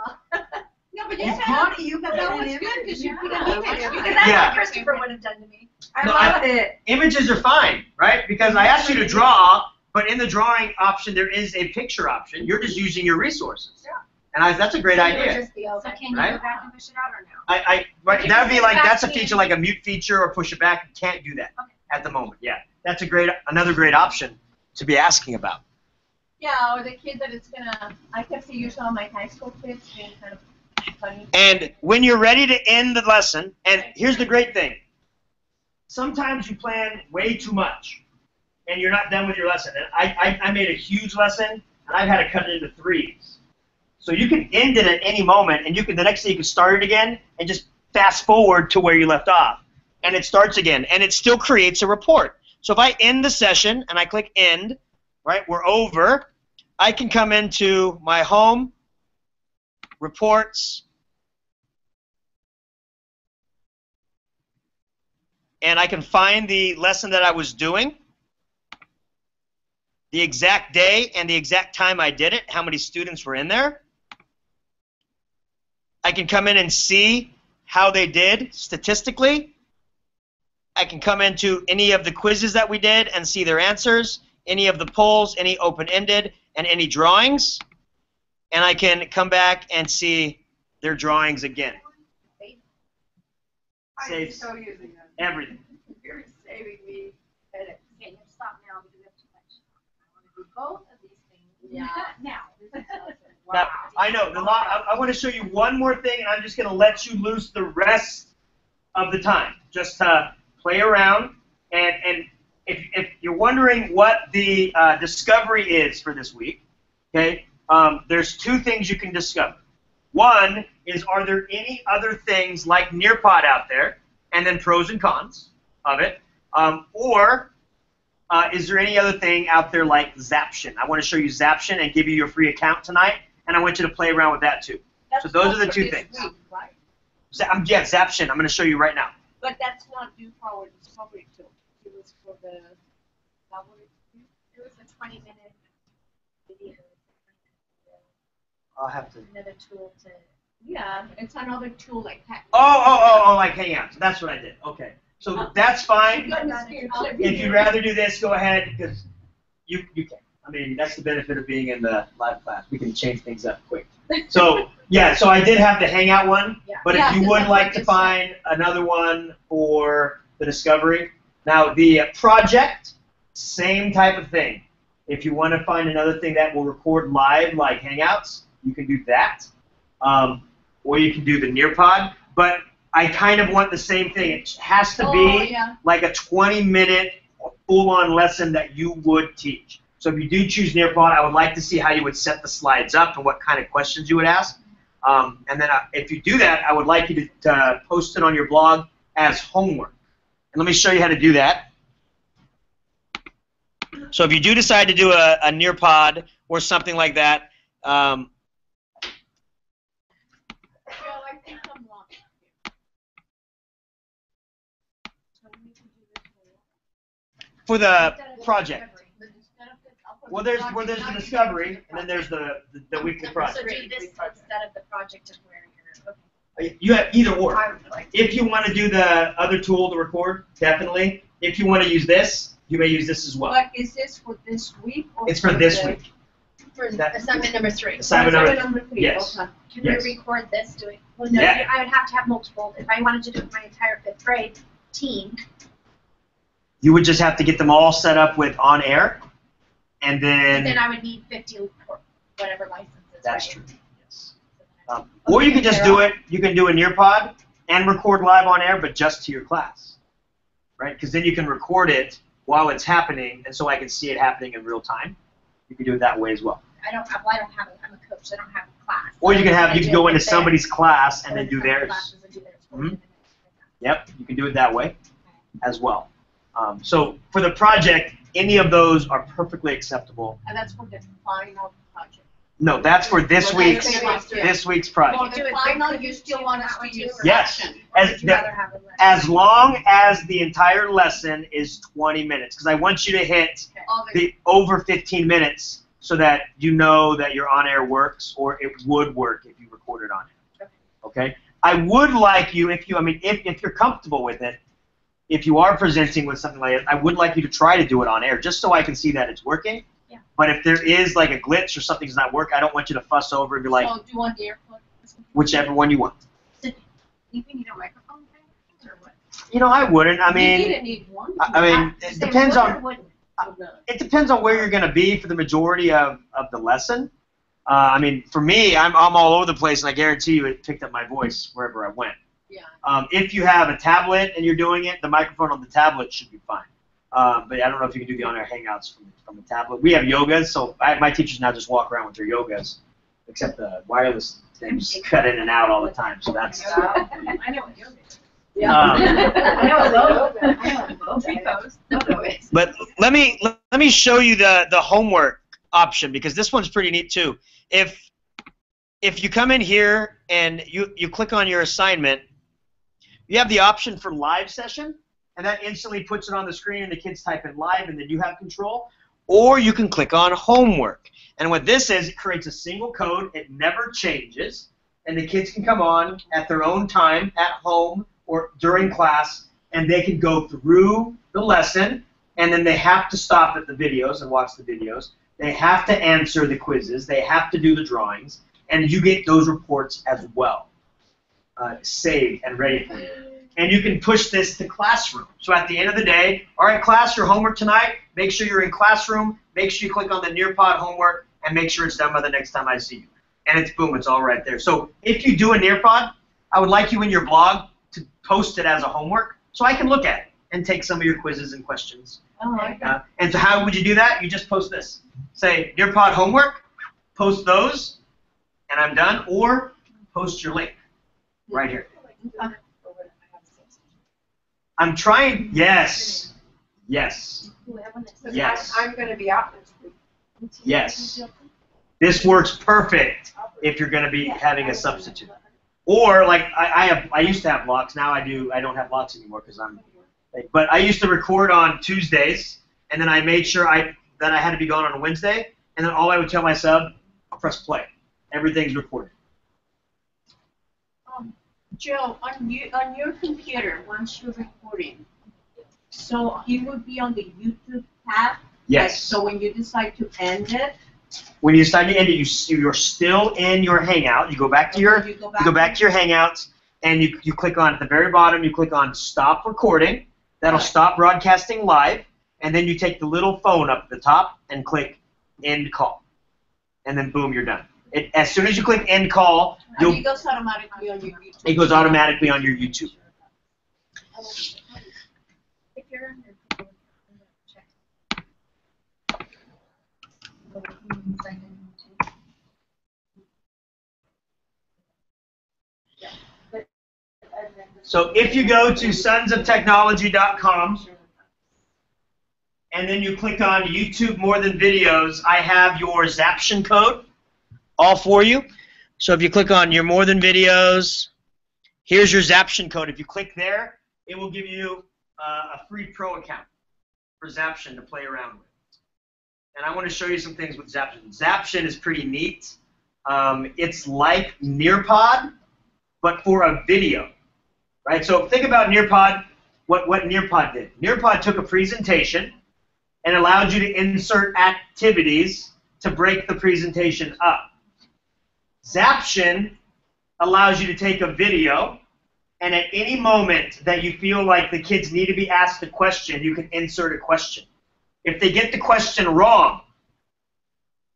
No, but you said you got that was good because you put an image. Because that's what Christopher would have done to me. I love it. Images are fine, right? Because I asked you to draw, but in the drawing option there is a picture option. You're just using your resources. Yeah. And that's a great idea. So can you go back and push it out or no? Right, that would be like, that's a feature like a mute feature or push it back. You can't do that at the moment. Yeah. That's another great option to be asking about. Yeah, or the kid that it's gonna. I kept seeing you some of my high school kids being kind of funny. And when you're ready to end the lesson, and here's the great thing. Sometimes you plan way too much, and you're not done with your lesson. And I made a huge lesson, and I've had to cut it into 3s. So you can end it at any moment, and the next day you can start it again, and just fast forward to where you left off, and it starts again, and it still creates a report. So if I end the session and I click end, right, we're over, I can come into my home, reports, and I can find the lesson that I was doing, the exact day and the exact time I did it, how many students were in there. I can come in and see how they did statistically. I can come into any of the quizzes that we did and see their answers, any of the polls, any open-ended, and any drawings. And I can come back and see their drawings again. Save everything. You're saving me headaches. Okay, stop now because we have too much. I want to do both of these things. Yeah. Now. Now, I know, I want to show you one more thing, and I'm just going to let you loose the rest of the time. Just play around, and if you're wondering what the discovery is for this week, okay, there's two things you can discover. One is, are there any other things like Nearpod out there, and then pros and cons of it, or is there any other thing out there like Zaption? I want to show you Zaption and give you your free account tonight, and I want you to play around with that too. So those are the two things. Right? Yeah, Zaption. I'm going to show you right now. But that's not due for our discovery tool. It was for the. It was a 20-minute video. I'll have to. Another tool to. Yeah, it's another tool like that. Oh, like Hangouts. That's what I did. Okay. So that's fine. If you'd rather do this, go ahead, because you can. I mean, that's the benefit of being in the live class. We can change things up quick. So, yeah, so I did have the Hangout one, but if you would like to find another one for the discovery. Now, the project, same type of thing. If you want to find another thing that will record live, like Hangouts, you can do that. Or you can do the Nearpod. But I kind of want the same thing. It has to be like a 20-minute full-on lesson that you would teach. So if you do choose Nearpod, I would like to see how you would set the slides up and what kind of questions you would ask. And then if you do that, I would like you to post it on your blog as homework. And let me show you how to do that. So if you do decide to do a Nearpod or something like that, for the project. Well, there's the discovery, and then there's the weekly project. So do this instead of the project of where you're. Okay. You have either or. If you want to do the other tool to record, definitely. If you want to use this, you may use this as well. But is this for this week? Or it's for this week. For assignment number 3. Assignment number 3. Yes. Okay. Can we record this doing? Well, no, I would have to have multiple. If I wanted to do my entire 5th grade team. You would just have to get them all set up with on air, and then. But then I would need 50 or whatever licenses. That's true. Yes. Or you can just do it. You can do a Nearpod and record live on air, but just to your class, right? Because then you can record it while it's happening, and so I can see it happening in real time. You can do it that way as well. I don't have I'm a coach, so I don't have a class. Or you can go into somebody's class and then do theirs. Mm-hmm. Yep, you can do it that way as well. So for the project, any of those are perfectly acceptable. And that's for the final project. No, that's for this week's project. For the final, you still want us to use yes, Zaption. as long as the entire lesson is 20 minutes, because I want you to hit the over 15 minutes so that you know that your on-air works, or it would work if you recorded on air. Okay. I would like you, if you're comfortable with it, if you are presenting with something like that, I would like you to try to do it on air, just so I can see that it's working. Yeah. But if there is like a glitch or something's not working, I don't want you to fuss over and be like, so do you want the AirPod? Whichever one you want. Do you need a microphone or what? You know, I wouldn't. I mean, you didn't need one. I mean, it depends on. It depends on where you're going to be for the majority of the lesson. I mean, for me, I'm all over the place, and I guarantee you it picked up my voice wherever I went. Yeah. If you have a tablet and you're doing it, the microphone on the tablet should be fine. But I don't know if you can do the on-air hangouts from the tablet. We have yogas, so my teachers now just walk around with their yogas, except the wireless things cut in and out all the time. So that's. I know what yoga is. Yeah. I know both. But let me show you the homework option, because this one's pretty neat too. If you come in here and you click on your assignment, you have the option for live session, and that instantly puts it on the screen and the kids type in live and then you have control. Or you can click on homework. And what this is, it creates a single code, it never changes, and the kids can come on at their own time, at home, or during class, and they can go through the lesson, and then they have to stop at the videos and watch the videos. They have to answer the quizzes. They have to do the drawings, and you get those reports as well, saved and ready for you. And you can push this to Classroom. So at the end of the day, all right, class, your homework tonight, make sure you're in Classroom, make sure you click on the Nearpod homework, and make sure it's done by the next time I see you. and it's boom, it's all right there. So if you do a Nearpod, I would like you in your blog to post it as a homework so I can look at it and take some of your quizzes and questions. Oh, okay. And so how would you do that? You just post this. Say, Nearpod homework, post those, and I'm done, or post your link right here. I'm trying, yes, yes, yes, I'm going to be out next week. yes. This works perfect if you're going to be having a substitute. Or like I used to have blocks. Now I don't have blocks anymore because but I used to record on Tuesdays, and then I made sure that I had to be gone on a Wednesday, and then all I would tell my sub, press play. Everything's recorded. Joe, on your computer, once you're recording, so it would be on the YouTube tab? Yes. Like, so when you decide to end it? When you decide to end it, you're still in your Hangout. You go back to your Hangouts, and you click on, at the very bottom, you click on Stop Recording. That'll stop broadcasting live, and then you take the little phone up at the top and click End Call. And then boom, you're done. As soon as you click End Call, it goes automatically on your YouTube. It goes automatically on your YouTube. If you're under check. So if you go to sonsoftechnology.com and then you click on YouTube More Than Videos, I have your Zaption code all for you. So if you click on your More Than Videos, here's your Zaption code. If you click there, it will give you a free pro account for Zaption to play around with. And I want to show you some things with Zaption. Zaption is pretty neat. It's like Nearpod, but for a video. Right? So think about Nearpod, what Nearpod did. Nearpod took a presentation and allowed you to insert activities to break the presentation up. Zaption allows you to take a video, and at any moment that you feel like the kids need to be asked a question, you can insert a question. If they get the question wrong,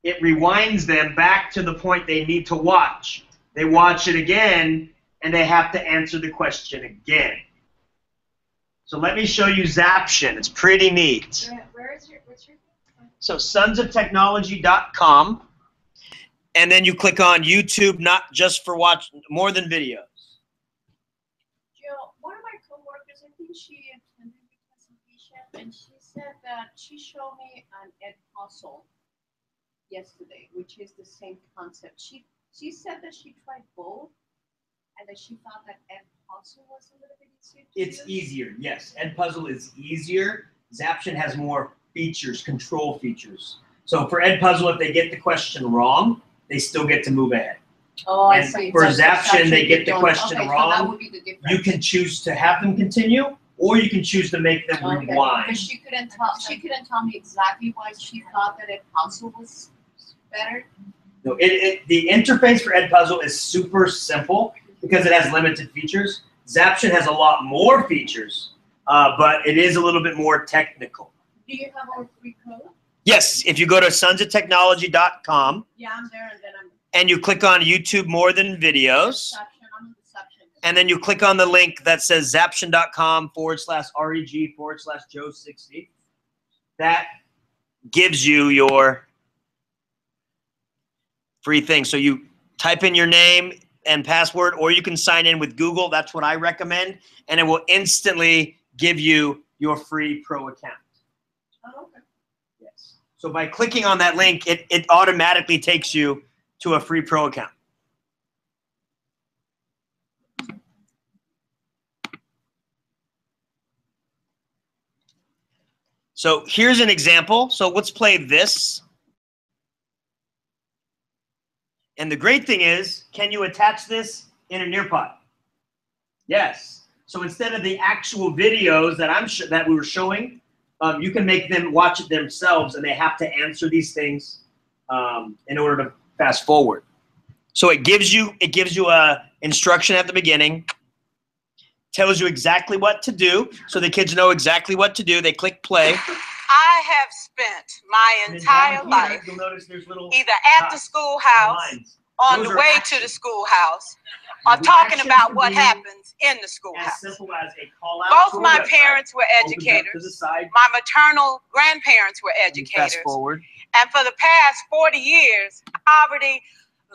it rewinds them back to the point they need to watch. They watch it again, and they have to answer the question again. So let me show you Zaption. It's pretty neat. What's your So sonsoftechnology.com, and then you click on YouTube, not just for watching, More Than Videos. Jill, one of my coworkers, I think she attended the presentation, and she said that she showed me an Edpuzzle yesterday, which is the same concept. She said that she tried both, and that she thought that Edpuzzle was a little bit easier to It's use. easier, yes. Edpuzzle is easier. Zaption has more features, control features. So for Edpuzzle, if they get the question wrong, they still get to move ahead. Oh, I And see. for So Zaption, they get the don't- question okay, so wrong. that would be the difference. You can choose to have them continue, or you can choose to make them Okay, rewind. because she couldn't tell me exactly why she thought that Edpuzzle was better. No, the interface for Edpuzzle is super simple because it has limited features. Zaption has a lot more features, but it is a little bit more technical. Do you have our free code? Yes, if you go to sonsoftechnology.com Yeah, I'm there, and then I'm and you click on YouTube More Than Videos, Zaption. I'm in Zaption. and then you click on the link that says zaption.com/reg/Joe60, that gives you your free thing. So you type in your name and password, or you can sign in with Google. That's what I recommend, and it will instantly give you your free pro account. Oh, okay. Yes. So by clicking on that link, it automatically takes you to a free pro account. So here's an example. So let's play this. And the great thing is, can you attach this in a Nearpod? Yes. So instead of the actual videos that we were showing, you can make them watch it themselves, and they have to answer these things in order to fast forward. So it gives you a instruction at the beginning, tells you exactly what to do, so the kids know exactly what to do. They click play. I have spent my entire life You'll notice there's little either at the schoolhouse on Those the are way actions. to the schoolhouse are The talking action about can what be happens in the As schoolhouse. simple as a call out. Both to a my website, parents were opens up to the educators. side, My maternal grandparents were and you fast educators. forward. And for the past 40 years, poverty,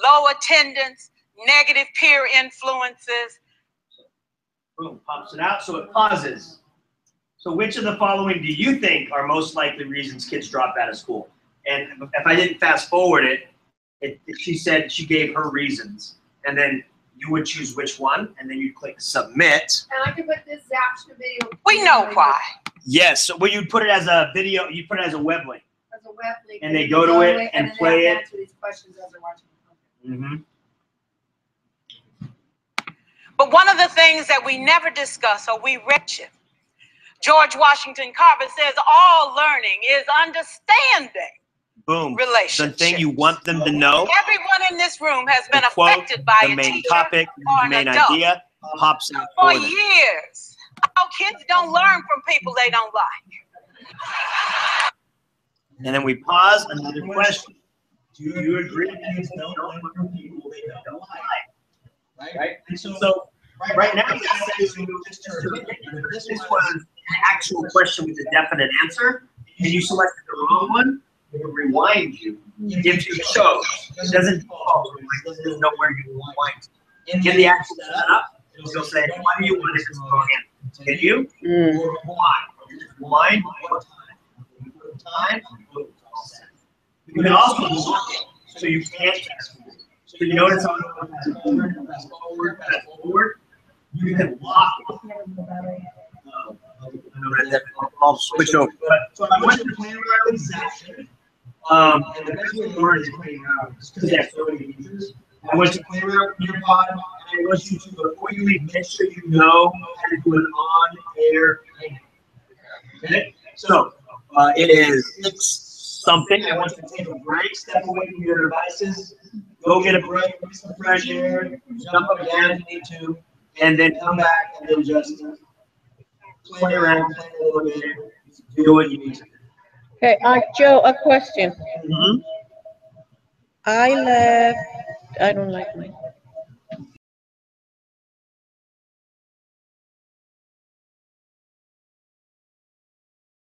low attendance, negative peer influences. Boom, pops it out. So it pauses. So which of the following do you think are most likely reasons kids drop out of school? And if I didn't fast forward it, she said she gave her reasons. And then you would choose which one, and then you click submit. And I can put this Zapster video. We know why. Yes, so well, you'd put it as a video, you put it as a web link. As a web link. And they go to it and then play they have it. to answer these questions as they're watching. Mm-hmm. But one of the things that we never discuss or we wretched, George Washington Carver says all learning is understanding Boom. relationships. The thing you want them to know. Everyone in this room has been The quote, affected by the a main teacher topic, or the an main adult. idea pops out For for them. years. Our kids don't learn from people they don't like. And then we pause, another question. Do you agree that kids don't learn from people they don't like? Right? And so right now, this was an actual question with a definite answer, and you selected the wrong one, it will rewind you. It gives you shows. It doesn't there's nowhere you rewind. In the actual setup, it'll say, why do you want this to go in? Can you? Or why? Rewind, what time? You can also lock it, so you can't fast forward. So you notice how it fast forward, you can lock it. I'll switch over. So I went to play around with Zapster. And the best way to learn is playing around because they have so many features. I want you to play around with your pod, and I want you to, before you leave, make sure you know how to do an on-air thing. Okay? So it is 6 something. I want you to take a break, step away from your devices, go get a break, get some fresh air, jump up again if you need to, and then come back and then just play around, play a little bit, do what you need to do. Okay, Joe, a question. Mm-hmm. I don't like my